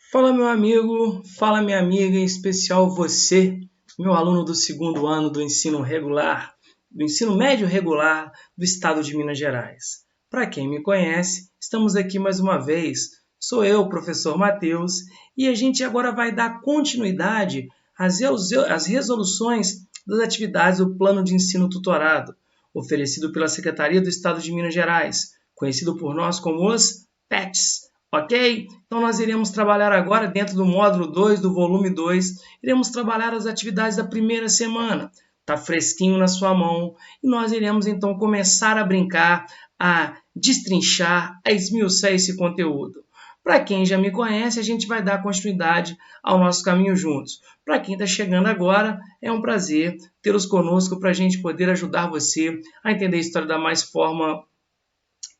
Fala meu amigo, fala minha amiga, em especial você, meu aluno do segundo ano do ensino regular, do ensino médio regular do estado de Minas Gerais. Para quem me conhece, estamos aqui mais uma vez. Sou eu, o professor Matheus, e a gente agora vai dar continuidade às resoluções das atividades do Plano de Ensino Tutorado, oferecido pela Secretaria do Estado de Minas Gerais, conhecido por nós como os PETs. Ok? Então nós iremos trabalhar agora dentro do módulo 2 do volume 2, iremos trabalhar as atividades da primeira semana. Está fresquinho na sua mão e nós iremos então começar a brincar, a destrinchar, a esmiuçar esse conteúdo. Para quem já me conhece, a gente vai dar continuidade ao nosso caminho juntos. Para quem está chegando agora, é um prazer tê-los conosco para a gente poder ajudar você a entender a história da mais forma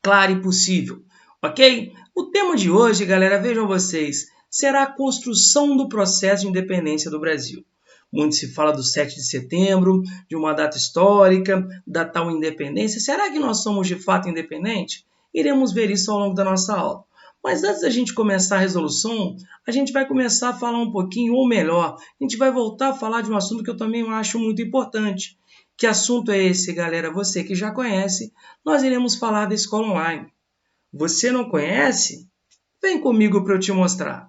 clara e possível. Ok? O tema de hoje, galera, vejam vocês, será a construção do processo de independência do Brasil. Muito se fala do 7 de setembro, de uma data histórica, da tal independência. Será que nós somos de fato independentes? Iremos ver isso ao longo da nossa aula. Mas antes da gente começar a resolução, a gente vai começar a falar um pouquinho, ou melhor, a gente vai voltar a falar de um assunto que eu também acho muito importante. Que assunto é esse, galera? Você que já conhece, nós iremos falar da escola online. Você não conhece? Vem comigo para eu te mostrar.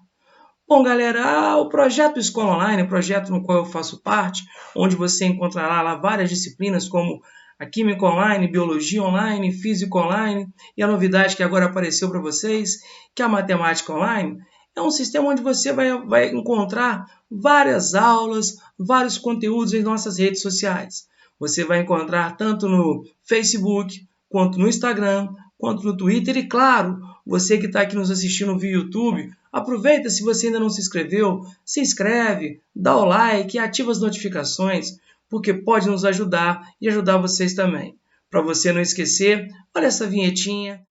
Bom, galera, o projeto Escola Online, o projeto no qual eu faço parte, onde você encontrará lá várias disciplinas como a Química Online, Biologia Online, Física Online e a novidade que agora apareceu para vocês, que é a Matemática Online, é um sistema onde você vai encontrar várias aulas, vários conteúdos em nossas redes sociais. Você vai encontrar tanto no Facebook, quanto no Instagram, quanto no Twitter e, claro, você que está aqui nos assistindo via YouTube, aproveita, se você ainda não se inscreveu, se inscreve, dá o like e ativa as notificações, porque pode nos ajudar e ajudar vocês também. Para você não esquecer, olha essa vinhetinha.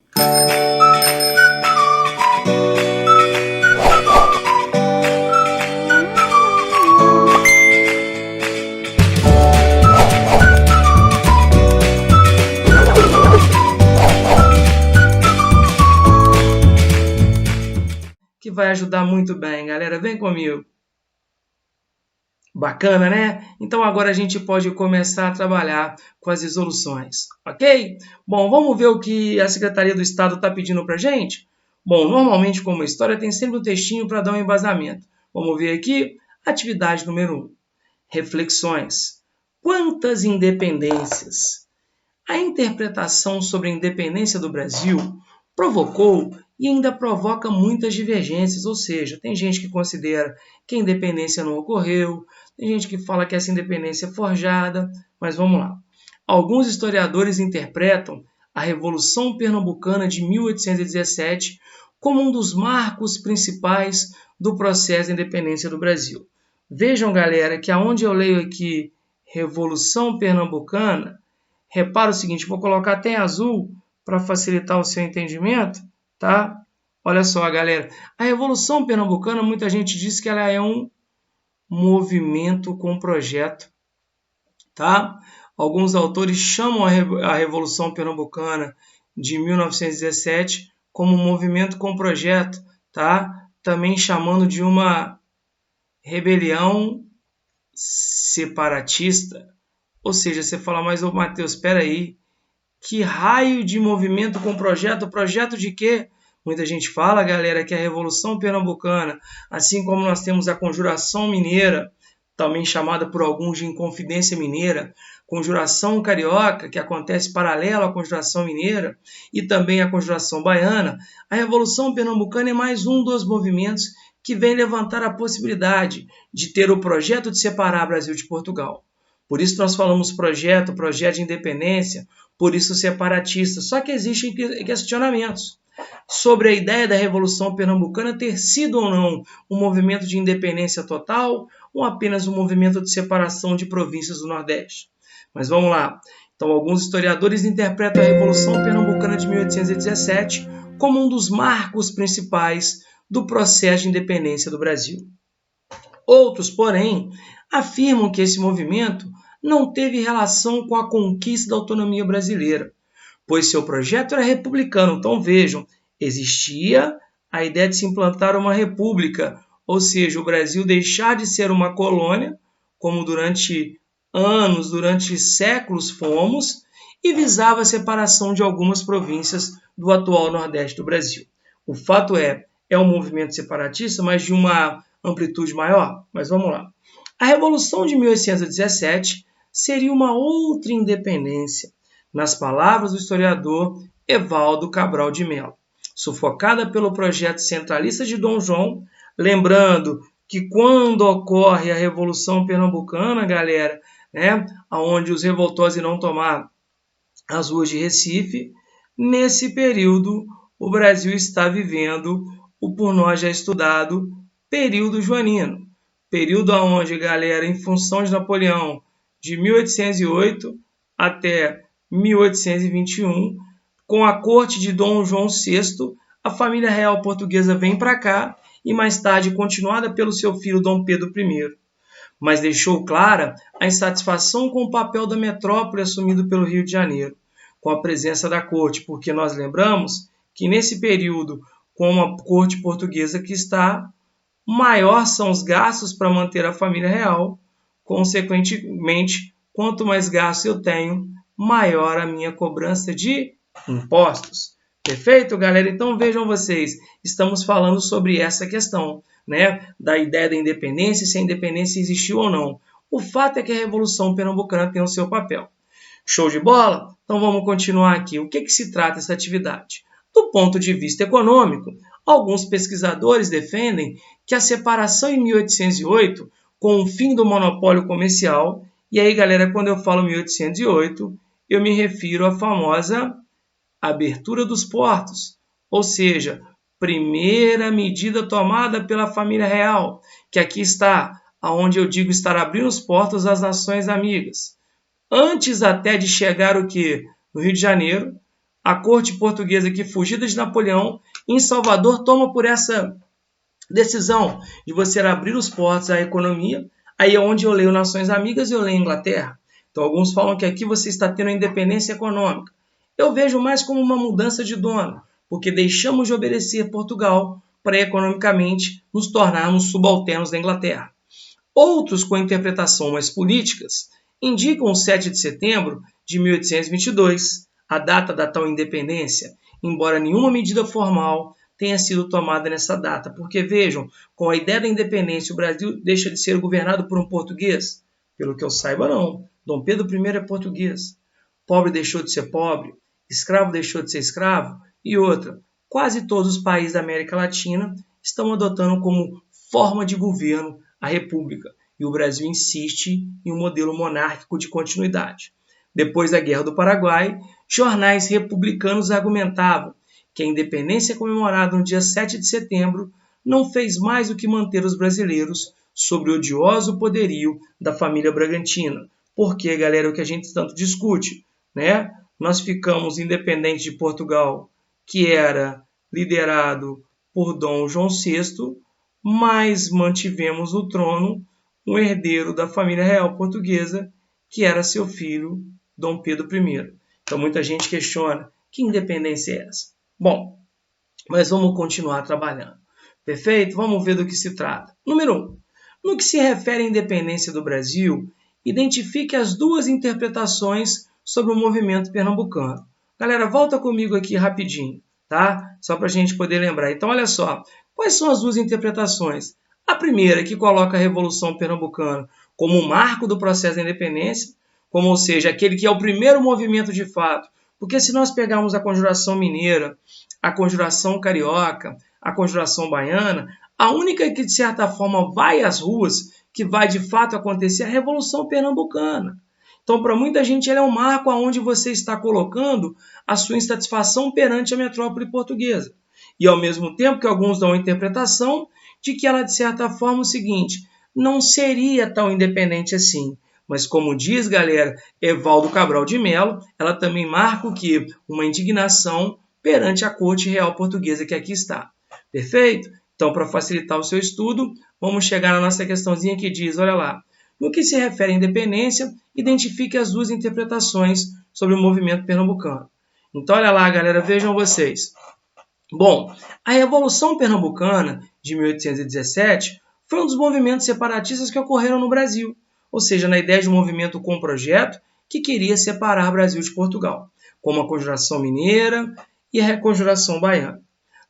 Que vai ajudar muito bem, galera. Vem comigo. Bacana, né? Então agora a gente pode começar a trabalhar com as resoluções, ok? Bom, vamos ver o que a Secretaria do Estado está pedindo para a gente? Bom, normalmente, como história, tem sempre um textinho para dar um embasamento. Vamos ver aqui, atividade número 1. Reflexões. Quantas independências? A interpretação sobre a independência do Brasil provocou e ainda provoca muitas divergências, ou seja, tem gente que considera que a independência não ocorreu, tem gente que fala que essa independência é forjada, mas vamos lá. Alguns historiadores interpretam a Revolução Pernambucana de 1817 como um dos marcos principais do processo de independência do Brasil. Vejam, galera, que aonde eu leio aqui Revolução Pernambucana, repara o seguinte, vou colocar até em azul para facilitar o seu entendimento, tá? Olha só, galera, a Revolução Pernambucana, muita gente diz que ela é um movimento com projeto, tá? Alguns autores chamam a Revolução Pernambucana de 1917 como um movimento com projeto, tá? Também chamando de uma rebelião separatista. Ou seja, você fala, mas ô Matheus, espera aí, que raio de movimento com projeto? Projeto de quê? Muita gente fala, galera, que a Revolução Pernambucana, assim como nós temos a Conjuração Mineira, também chamada por alguns de Inconfidência Mineira, Conjuração Carioca, que acontece paralelo à Conjuração Mineira, e também a Conjuração Baiana, a Revolução Pernambucana é mais um dos movimentos que vem levantar a possibilidade de ter o projeto de separar o Brasil de Portugal. Por isso nós falamos projeto de independência, por isso separatista. Só que existem questionamentos sobre a ideia da Revolução Pernambucana ter sido ou não um movimento de independência total ou apenas um movimento de separação de províncias do Nordeste. Mas vamos lá. Então, alguns historiadores interpretam a Revolução Pernambucana de 1817 como um dos marcos principais do processo de independência do Brasil. Outros, porém, afirmam que esse movimento não teve relação com a conquista da autonomia brasileira, pois seu projeto era republicano. Então vejam, existia a ideia de se implantar uma república, ou seja, o Brasil deixar de ser uma colônia, como durante anos, durante séculos fomos, e visava a separação de algumas províncias do atual Nordeste do Brasil. O fato é um movimento separatista, mas de uma amplitude maior. Mas vamos lá. A Revolução de 1817 seria uma outra independência, nas palavras do historiador Evaldo Cabral de Mello, sufocada pelo projeto centralista de Dom João, lembrando que quando ocorre a Revolução Pernambucana, galera, onde os revoltosos irão tomar as ruas de Recife, nesse período o Brasil está vivendo o por nós já estudado período joanino. Período onde, galera, em função de Napoleão, de 1808 até 1821, com a corte de Dom João VI, a família real portuguesa vem para cá e mais tarde continuada pelo seu filho Dom Pedro I. Mas deixou clara a insatisfação com o papel da metrópole assumido pelo Rio de Janeiro, com a presença da corte, porque nós lembramos que nesse período, com a corte portuguesa que está, maior são os gastos para manter a família real. Consequentemente, quanto mais gastos eu tenho, maior a minha cobrança de impostos. Perfeito, galera? Então vejam vocês, estamos falando sobre essa questão, da ideia da independência, se a independência existiu ou não. O fato é que a Revolução Pernambucana tem o seu papel. Show de bola? Então vamos continuar aqui. O que se trata essa atividade? Do ponto de vista econômico, alguns pesquisadores defendem que a separação em 1808, com o fim do monopólio comercial, e aí, galera, quando eu falo 1808, eu me refiro à famosa abertura dos portos, ou seja, primeira medida tomada pela família real, que aqui está, aonde eu digo estar abrindo os portos às nações amigas. Antes até de chegar o que? No Rio de Janeiro, a corte portuguesa que fugida de Napoleão, em Salvador, toma por essa decisão de você abrir os portos à economia. Aí é onde eu leio Nações Amigas e eu leio Inglaterra. Então alguns falam que aqui você está tendo a independência econômica. Eu vejo mais como uma mudança de dono, porque deixamos de obedecer Portugal para economicamente nos tornarmos subalternos da Inglaterra. Outros, com interpretação mais políticas, indicam o 7 de setembro de 1822, a data da tal independência, embora nenhuma medida formal tenha sido tomada nessa data. Porque, vejam, com a ideia da independência, o Brasil deixa de ser governado por um português? Pelo que eu saiba, não. Dom Pedro I é português. Pobre deixou de ser pobre, escravo deixou de ser escravo, e outra, quase todos os países da América Latina estão adotando como forma de governo a república, e o Brasil insiste em um modelo monárquico de continuidade. Depois da Guerra do Paraguai, jornais republicanos argumentavam que a independência comemorada no dia 7 de setembro não fez mais do que manter os brasileiros sob o odioso poderio da família Bragantina. Porque, galera, o que a gente tanto discute, nós ficamos independentes de Portugal, que era liderado por Dom João VI, mas mantivemos no trono um herdeiro da família real portuguesa, que era seu filho, Dom Pedro I. Então muita gente questiona, que independência é essa? Bom, mas vamos continuar trabalhando. Perfeito? Vamos ver do que se trata. Número 1. No que se refere à independência do Brasil, identifique as duas interpretações sobre o movimento pernambucano. Galera, volta comigo aqui rapidinho, tá? Só para a gente poder lembrar. Então, olha só. Quais são as duas interpretações? A primeira, que coloca a Revolução Pernambucana como um marco do processo da independência, como, ou seja, aquele que é o primeiro movimento de fato. Porque se nós pegarmos a Conjuração Mineira, a Conjuração Carioca, a Conjuração Baiana, a única que, de certa forma, vai às ruas, que vai de fato acontecer, é a Revolução Pernambucana. Então, para muita gente, ela é um marco onde você está colocando a sua insatisfação perante a metrópole portuguesa. E, ao mesmo tempo que alguns dão a interpretação de que ela, de certa forma, é o seguinte, não seria tão independente assim. Mas, como diz, galera, Evaldo Cabral de Mello, ela também marca o quê? Uma indignação perante a corte real portuguesa que aqui está. Perfeito? Então, para facilitar o seu estudo, vamos chegar na nossa questãozinha que diz, olha lá, no que se refere à independência, identifique as duas interpretações sobre o movimento pernambucano. Então, olha lá, galera, vejam vocês. Bom, a Revolução Pernambucana de 1817 foi um dos movimentos separatistas que ocorreram no Brasil, ou seja, na ideia de um movimento com um projeto que queria separar o Brasil de Portugal, como a Conjuração Mineira e a Reconjuração Baiana.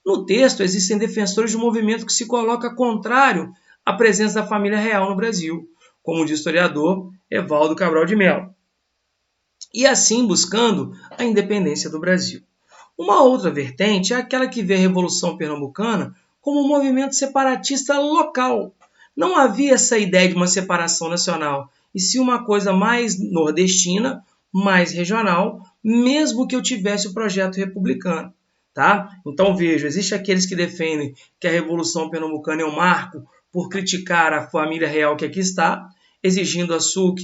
No texto, existem defensores de um movimento que se coloca contrário à presença da família real no Brasil, como diz o historiador Evaldo Cabral de Melo, e assim buscando a independência do Brasil. Uma outra vertente é aquela que vê a Revolução Pernambucana como um movimento separatista local. Não havia essa ideia de uma separação nacional, e sim uma coisa mais nordestina, mais regional, mesmo que eu tivesse o projeto republicano. Tá? Então veja, existem aqueles que defendem que a Revolução Pernambucana é um marco por criticar a família real que aqui está, exigindo a sua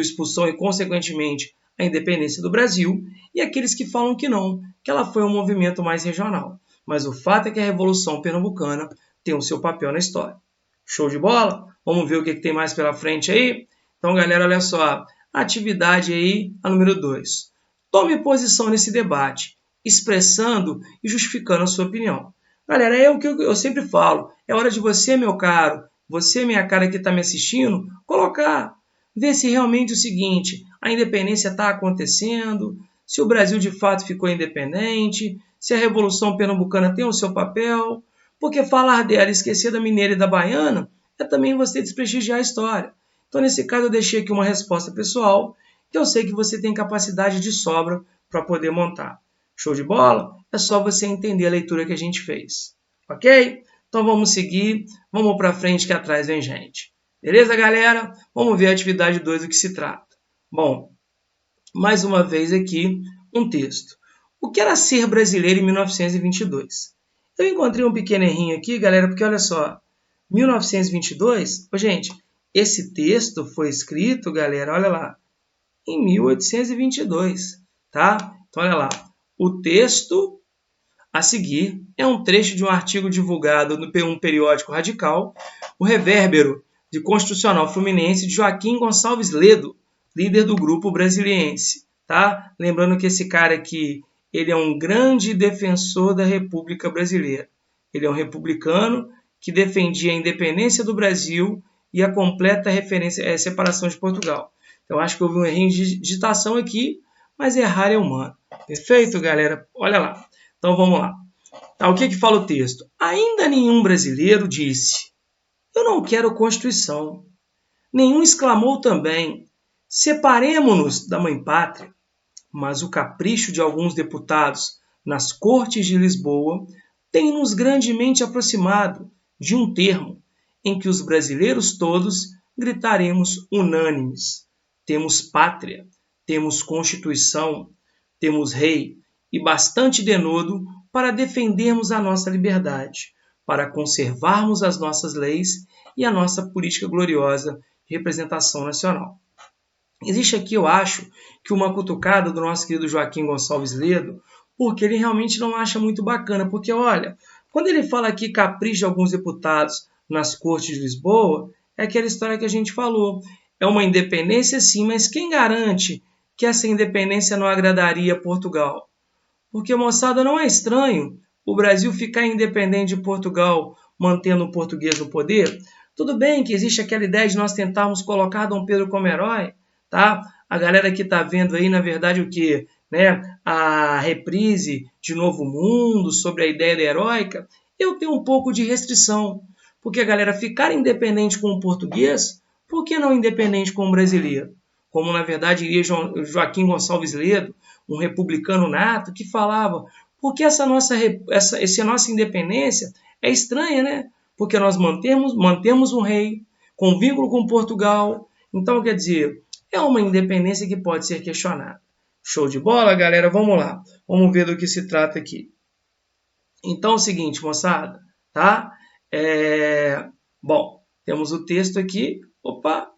expulsão e, consequentemente, a independência do Brasil, e aqueles que falam que não, que ela foi um movimento mais regional. Mas o fato é que a Revolução Pernambucana tem o seu papel na história. Show de bola? Vamos ver o que tem mais pela frente aí? Então, galera, olha só. Atividade aí, a número 2. Tome posição nesse debate, expressando e justificando a sua opinião. Galera, é o que eu sempre falo. É hora de você, meu caro, você, minha cara que está me assistindo, colocar. Ver se realmente é o seguinte, a independência está acontecendo, se o Brasil de fato ficou independente, se a Revolução Pernambucana tem o seu papel, porque falar dela e esquecer da mineira e da baiana é também você desprestigiar a história. Então, nesse caso, eu deixei aqui uma resposta pessoal, que eu sei que você tem capacidade de sobra para poder montar. Show de bola? É só você entender a leitura que a gente fez. Ok? Então vamos seguir, vamos para frente que atrás vem gente. Beleza, galera? Vamos ver a atividade 2 do que se trata. Bom, mais uma vez aqui um texto. O que era ser brasileiro em 1922? Eu encontrei um pequeno errinho aqui, galera, porque olha só, 1922, gente, esse texto foi escrito, galera, olha lá, em 1822, tá? Então olha lá, o texto a seguir é um trecho de um artigo divulgado no um periódico radical, o Revérbero de Constitucional Fluminense de Joaquim Gonçalves Ledo, líder do grupo brasiliense. Tá? Lembrando que esse cara aqui ele é um grande defensor da República Brasileira. Ele é um republicano que defendia a independência do Brasil e a completa separação de Portugal. Então, acho que houve um erro de digitação aqui, mas errar é humano. Perfeito, galera? Olha lá. Então vamos lá. Tá, o que fala o texto? Ainda nenhum brasileiro disse: eu não quero Constituição. Nenhum exclamou também: separemo-nos da mãe pátria. Mas o capricho de alguns deputados nas Cortes de Lisboa tem-nos grandemente aproximado de um termo em que os brasileiros todos gritaremos unânimes: temos pátria, temos Constituição, temos rei e bastante denodo para defendermos a nossa liberdade, para conservarmos as nossas leis e a nossa política gloriosa de representação nacional. Existe aqui, eu acho, que uma cutucada do nosso querido Joaquim Gonçalves Ledo, porque ele realmente não acha muito bacana, porque, olha, quando ele fala aqui capricho de alguns deputados nas Cortes de Lisboa, é aquela história que a gente falou. É uma independência, sim, mas quem garante que essa independência não agradaria Portugal? Porque, moçada, não é estranho o Brasil ficar independente de Portugal, mantendo o português no poder? Tudo bem que existe aquela ideia de nós tentarmos colocar Dom Pedro como herói, tá? A galera que está vendo aí, na verdade, o que? Né? A reprise de Novo Mundo sobre a ideia da heróica, eu tenho um pouco de restrição. Porque a galera ficar independente com o português, por que não independente com o brasileiro? Como, na verdade, iria Joaquim Gonçalves Ledo, um republicano nato, que falava: porque essa nossa independência é estranha, né? Porque nós mantemos um rei com vínculo com Portugal. Então, quer dizer, é uma independência que pode ser questionada. Show de bola, galera? Vamos lá. Vamos ver do que se trata aqui. Então, é o seguinte, moçada, tá? Bom, temos o texto aqui. Opa!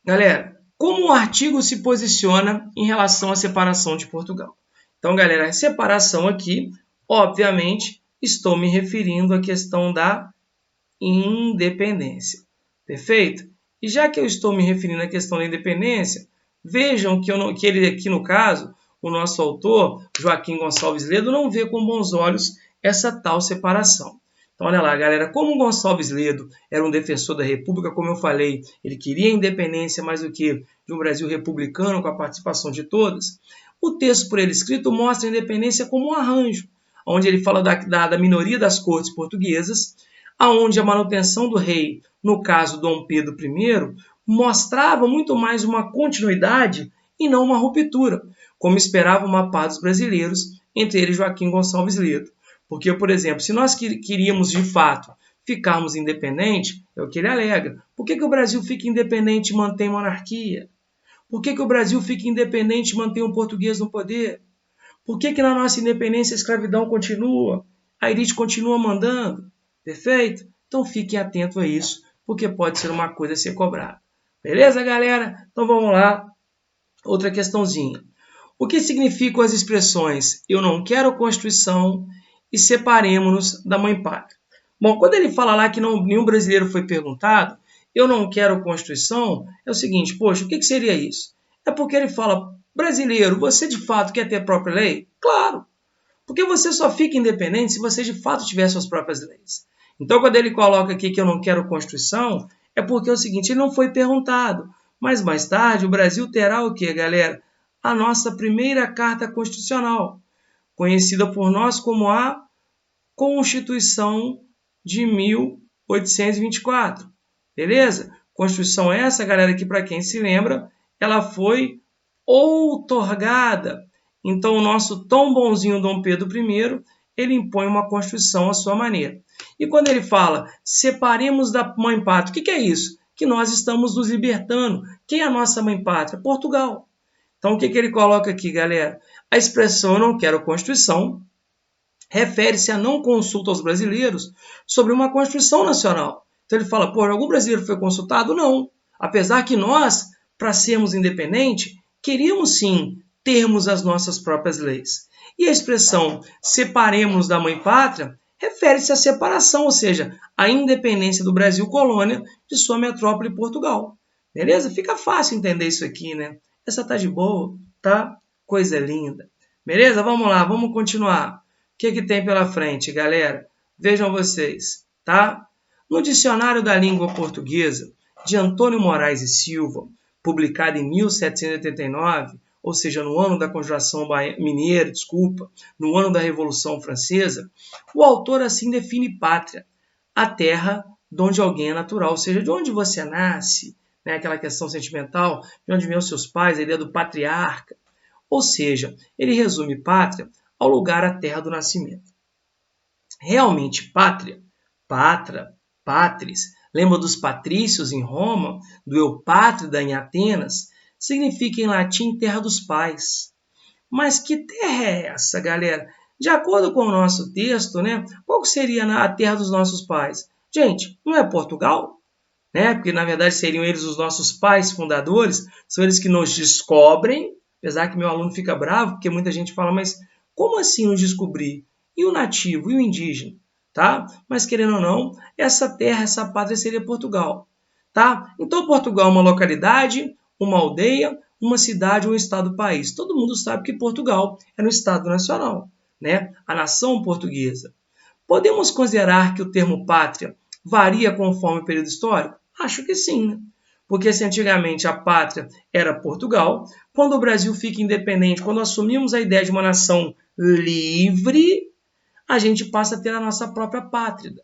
Galera, como o artigo se posiciona em relação à separação de Portugal? Então, galera, a separação aqui, obviamente, estou me referindo à questão da independência. Perfeito? E já que eu estou me referindo à questão da independência, vejam que ele aqui no caso, o nosso autor, Joaquim Gonçalves Ledo, não vê com bons olhos essa tal separação. Então, olha lá, galera, como Gonçalves Ledo era um defensor da República, como eu falei, ele queria a independência mais do que de um Brasil republicano, com a participação de todas, o texto por ele escrito mostra a independência como um arranjo, onde ele fala da minoria das cortes portuguesas, aonde a manutenção do rei, no caso Dom Pedro I, mostrava muito mais uma continuidade e não uma ruptura, como esperava uma parte dos brasileiros, entre eles Joaquim Gonçalves Ledo. Porque, por exemplo, se nós queríamos de fato ficarmos independentes, é o que ele alega. Por que o Brasil fica independente e mantém monarquia? Por que o Brasil fica independente e mantém um português no poder? Por que na nossa independência a escravidão continua? A elite continua mandando? Perfeito? Então fiquem atentos a isso, porque pode ser uma coisa a ser cobrada. Beleza, galera? Então vamos lá. Outra questãozinha. O que significam as expressões eu não quero Constituição e separemos-nos da mãe pátria? Bom, quando ele fala lá que nenhum brasileiro foi perguntado, eu não quero Constituição, é o seguinte, poxa, o que seria isso? É porque ele fala, brasileiro, você de fato quer ter própria lei? Claro, porque você só fica independente se você de fato tiver suas próprias leis. Então, quando ele coloca aqui que eu não quero Constituição, é porque é o seguinte, ele não foi perguntado. Mas mais tarde o Brasil terá o quê, galera? A nossa primeira Carta Constitucional, conhecida por nós como a Constituição de 1824. Beleza? Constituição essa, galera, que para quem se lembra, ela foi outorgada. Então, o nosso tão bonzinho Dom Pedro I, ele impõe uma Constituição à sua maneira. E quando ele fala, separemos da mãe pátria, o que é isso? Que nós estamos nos libertando. Quem é a nossa mãe pátria? Portugal. Então, o que ele coloca aqui, galera? A expressão eu não quero Constituição refere-se a não consulta aos brasileiros sobre uma Constituição Nacional. Então, ele fala, algum brasileiro foi consultado? Não. Apesar que nós, para sermos independentes, queríamos sim termos as nossas próprias leis. E a expressão separemos da mãe pátria refere-se à separação, ou seja, à independência do Brasil colônia de sua metrópole Portugal. Beleza? Fica fácil entender isso aqui, né? Essa tá de boa, tá? Coisa linda. Beleza? Vamos lá, vamos continuar. O que tem pela frente, galera? Vejam vocês, tá? No Dicionário da Língua Portuguesa, de Antônio Moraes e Silva, publicado em 1789, ou seja, no ano da Conjuração Mineira, no ano da Revolução Francesa, o autor assim define pátria, a terra de onde alguém é natural, ou seja, de onde você nasce, né? Aquela questão sentimental, de onde vêm os seus pais, a ideia do patriarca. Ou seja, ele resume pátria ao lugar, a terra do nascimento. Realmente, pátria, patra, patris, lembra dos patrícios em Roma, do eupátrida em Atenas, significa em latim terra dos pais. Mas que terra é essa, galera? De acordo com o nosso texto, né, qual seria a terra dos nossos pais? Gente, não é Portugal? Né? Porque, na verdade, seriam eles os nossos pais fundadores, são eles que nos descobrem, apesar que meu aluno fica bravo, porque muita gente fala, mas como assim nos descobrir? E o nativo, e o indígena? Tá? Mas, querendo ou não, essa terra, essa pátria seria Portugal. Tá? Então, Portugal é uma localidade, uma aldeia, uma cidade ou um estado-país. Todo mundo sabe que Portugal é no Estado Nacional, né? A nação portuguesa. Podemos considerar que o termo pátria varia conforme o período histórico? Acho que sim, né? Porque se antigamente a pátria era Portugal, quando o Brasil fica independente, quando assumimos a ideia de uma nação livre, a gente passa a ter a nossa própria pátria.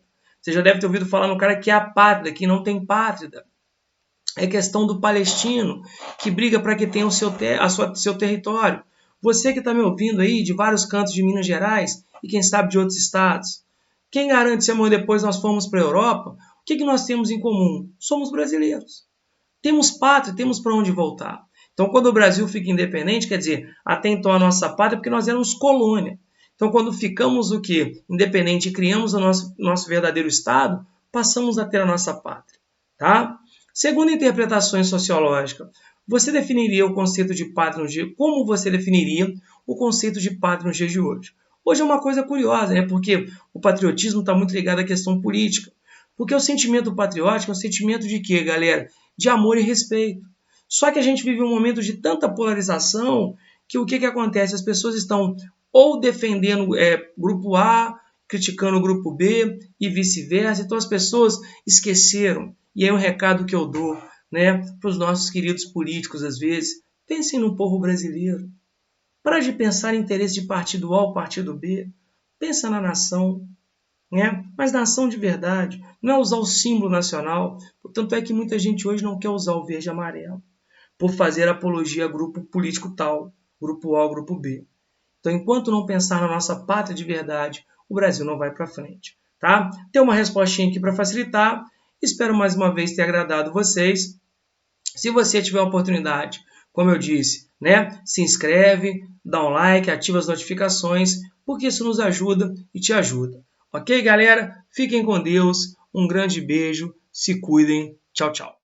Você já deve ter ouvido falar no cara que é a pátria, que não tem pátria. É questão do palestino, que briga para que tenha seu território. Você que está me ouvindo aí de vários cantos de Minas Gerais e quem sabe de outros estados. Quem garante se amanhã depois nós formos para a Europa, o que nós temos em comum? Somos brasileiros. Temos pátria, temos para onde voltar. Então, quando o Brasil fica independente, quer dizer, até então a nossa pátria, porque nós éramos colônia. Então, quando ficamos o quê? Independente e criamos o nosso verdadeiro Estado, passamos a ter a nossa pátria. Tá? Segundo interpretações sociológicas, você definiria o conceito de pátria no dia? Como você definiria o conceito de pátria nos dias de hoje? Hoje é uma coisa curiosa, né? Porque o patriotismo está muito ligado à questão política. Porque o sentimento patriótico é um sentimento de quê, galera? De amor e respeito. Só que a gente vive um momento de tanta polarização que o que acontece? As pessoas estão ou defendendo grupo A, criticando o grupo B e vice-versa. Então as pessoas esqueceram. E aí um recado que eu dou, né, para os nossos queridos políticos, às vezes, pensem no povo brasileiro. Para de pensar em interesse de partido A ou partido B. Pensa na nação, né? Mas nação de verdade. Não é usar o símbolo nacional. Portanto, é que muita gente hoje não quer usar o verde e amarelo por fazer apologia a grupo político tal, grupo A ou grupo B. Então, enquanto não pensar na nossa pátria de verdade, o Brasil não vai para frente. Tá? Tem uma respostinha aqui para facilitar. Espero mais uma vez ter agradado vocês. Se você tiver a oportunidade, como eu disse, né, se inscreve, dá um like, ativa as notificações, porque isso nos ajuda e te ajuda. Ok, galera? Fiquem com Deus, um grande beijo, se cuidem, tchau, tchau.